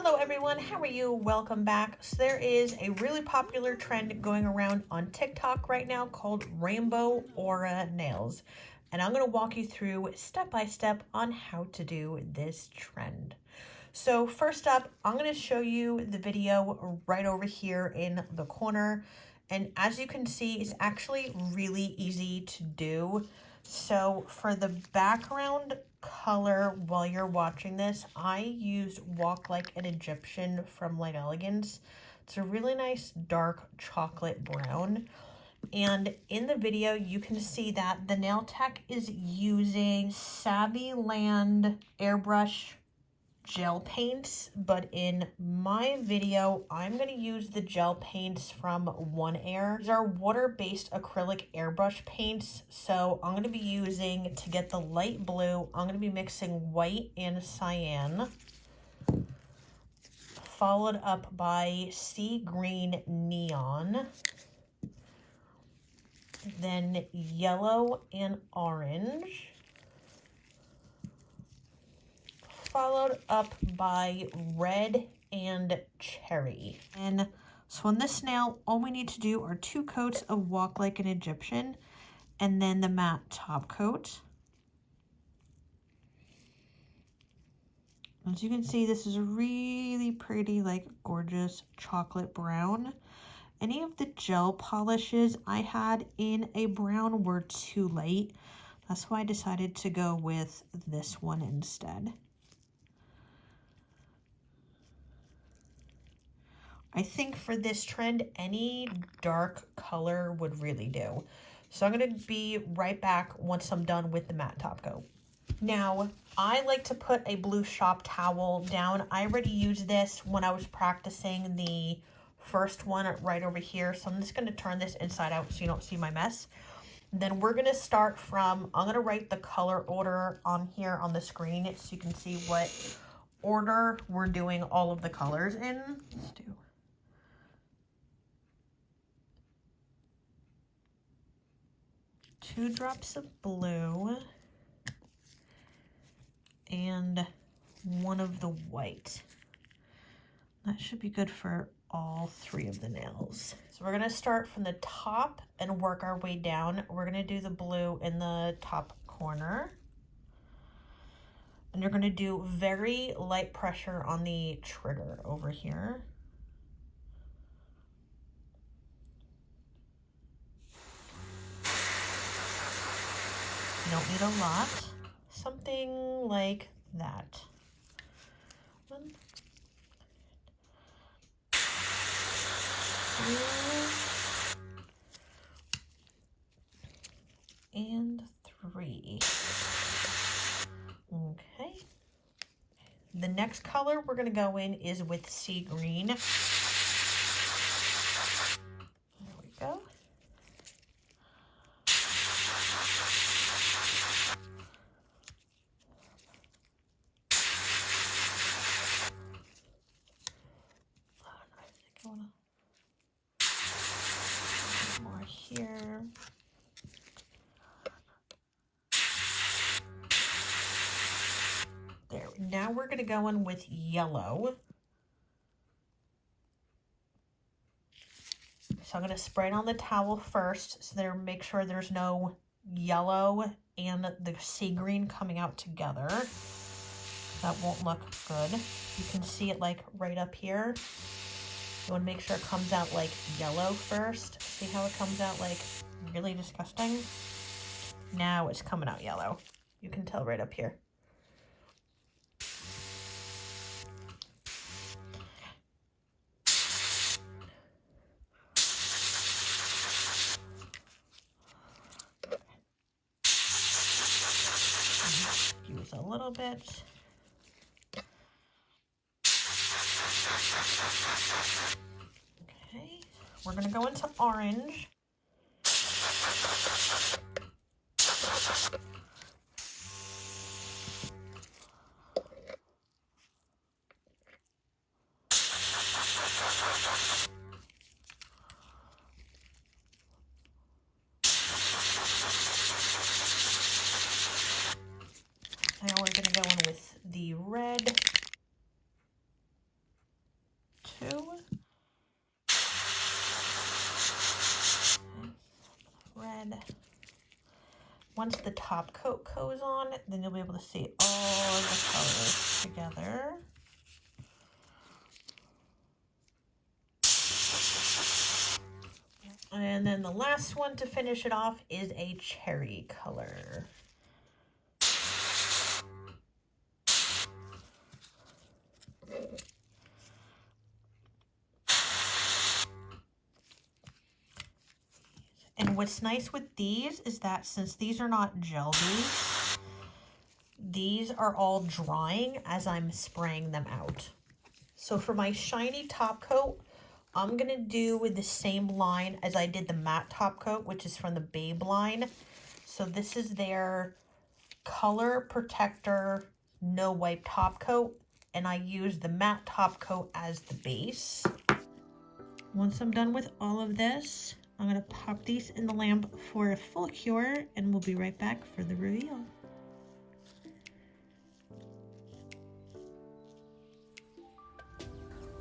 Hello everyone, how are you? Welcome back. So there is a really popular trend going around on TikTok right now called Rainbow Aura Nails. And I'm going to walk you through step by step on how to do this trend. So first up, I'm going to show you the video right over here in the corner. And as you can see, it's actually really easy to do. So for the background color while you're watching this, I used Walk Like an Egyptian from Elegance. It's a really nice dark chocolate brown. And in the video, you can see that the nail tech is using Lavalier Airbrush gel paints, but in my video I'm going to use the gel paints from ONEAIR. These are water-based acrylic airbrush paints, so I'm going to be using, to get the light blue, I'm going to be mixing white and cyan, followed up by sea green neon, then yellow and orange, followed up by red and cherry. And so on this nail, all we need to do are 2 coats of Walk Like an Egyptian and then the matte top coat. As you can see, this is a really pretty, like, gorgeous chocolate brown. Any of the gel polishes I had in a brown were too light. That's why I decided to go with this one instead. I think for this trend, any dark color would really do. So I'm going to be right back once I'm done with the matte top coat. Now, I like to put a blue shop towel down. I already used this when I was practicing the first one right over here. So I'm just going to turn this inside out so you don't see my mess. Then we're going to start from, I'm going to write the color order on here on the screen so you can see what order we're doing all of the colors in. Let's do 2 drops of blue and 1 of the white. That should be good for all 3 of the nails. So we're going to start from the top and work our way down. We're going to do the blue in the top corner. And you're going to do very light pressure on the trigger over here. You don't need a lot. Something like that. 1, 2, and 3. Okay. The next color we're going to go in is with sea green. There we go. More here. There. Now we're going to go in with yellow. So I'm going to spray it on the towel first, so there, make sure there's no yellow and the sea green coming out together. That won't look good. You can see it like right up here. You want to make sure it comes out like yellow first. See how it comes out like really disgusting? Now it's coming out yellow. You can tell right up here. Use a little bit. Okay, we're going to go into orange. Now we're going to go in with the red. once the top coat goes on, then you'll be able to see all the colors together. And then the last one to finish it off is a cherry color. And what's nice with these is that since these are not gel beads, these are all drying as I'm spraying them out. So for my shiny top coat, I'm going to do with the same line as I did the matte top coat, which is from the Babe line. So this is their Color Protector No Wipe top coat, and I use the matte top coat as the base. Once I'm done with all of this, I'm going to pop these in the lamp for a full cure, and we'll be right back for the reveal.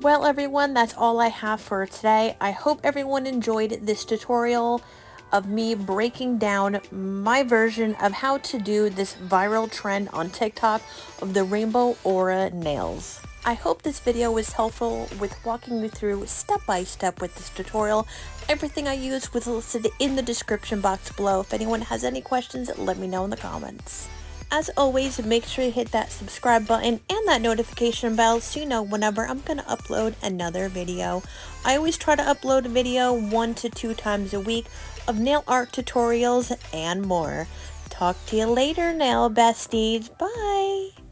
Well everyone, that's all I have for today. I hope everyone enjoyed this tutorial of me breaking down my version of how to do this viral trend on TikTok of the Rainbow Aura nails. I hope this video was helpful with walking you through step by step with this tutorial. Everything I used was listed in the description box below. If anyone has any questions, let me know in the comments. As always, make sure you hit that subscribe button and that notification bell so you know whenever I'm going to upload another video. I always try to upload a video 1 to 2 times a week of nail art tutorials and more. Talk to you later, nail besties. Bye!